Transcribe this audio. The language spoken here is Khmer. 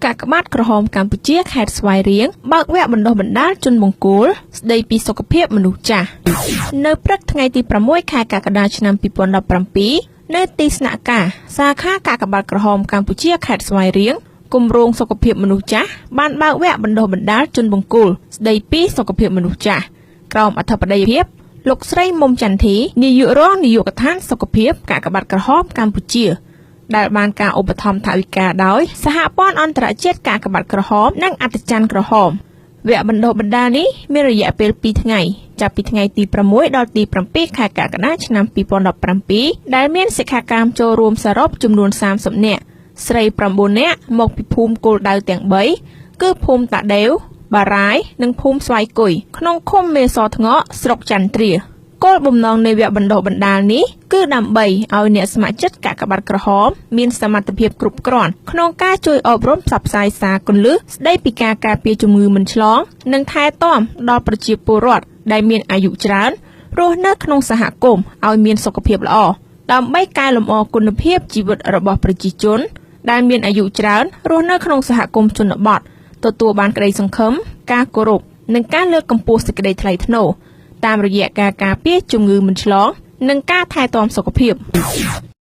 កាកបាទក្រហមកម្ពុជាខេត្តស្វាយរៀងបើកវគ្គបណ្ដុះបណ្ដាលជនបង្គោលស្ដីពីសុខភាពមនុស្សចាស់នៅព្រឹកថ្ងៃទី6ខែកក្កដាឆ្នាំ2017នៅទីស្នាក់ការសាខាកាកបាទក្រហមកម្ពុជាខេត្តស្វាយរៀងគម្រោងសុខភាពមនុស្សចាស់បានបើកវគ្គបណ្ដុះបណ្ដាលជនបង្គោលស្ដីពីសុខភាពមនុស្សចាស់ក្រោមអធិបតីភាពលោកស្រីមុំចន្ទធីនាយករងនាយកដ្ឋានសុខភាពកាកបាទក្រហមកម្ពុជាដែលបានការឧបត្ថម្ភថវិកាដោយសហព័ន្ធអន្តរជាតិកាកបាទក្រហមនិងអត្តច័ន្ទក្រហមវគ្គបណ្ដុះបណ្ដាលនេះមានរយៈពេល2ថ្ងៃចាប់ពីថ្ងៃទី6ដល់ទី7ខែកក្កដាឆ្នាំ2017ដែលមានសិក្ខាកាមចូលរួមសរុបចំនួន30នាក់ស្រី9នាក់មកពីភូមិគោលដៅទាំង3គឺភូមិតាដេវបារាយនិងភូមិស្វាយគុយក្នុងឃុំមេសថ្ងក់ស្រុកចន្ទទ្រាគោលបំណងនៃវគ្គបណ្ដុះបណ្ដាលនេះគឺដើម្បីឲ្យអ្នកស្ម័គ្រចិត្តកាកបាទក្រហមមានសមត្ថភាពគ្រប់គ្រាន់ក្នុងការជួយអប់រំផ្សព្វផ្សាយសារគន្លឹះស្ដីពីការការពារជំងឺមិនឆ្លងនិងថែទាំដល់ប្រជាពលរដ្ឋដែលមានអាយុច្រើនរស់នៅក្នុងសហគមន៍ឲ្យមានសុខភាពល្អដើម្បីកែលម្អគុណភាពជីវិតរបស់ប្រជាជនដែលមានអាយុច្រើនរស់នៅក្នុងសហគមន៍ជនបទទទួលបានក្តីសង្ឃឹមការគោរពនិងការលើកកម្ពស់សេចក្តីថ្លៃថ្នូរតាមរយៈការការពារជំងឺមិនឆ្លងនិងការថែទាំសុខភាព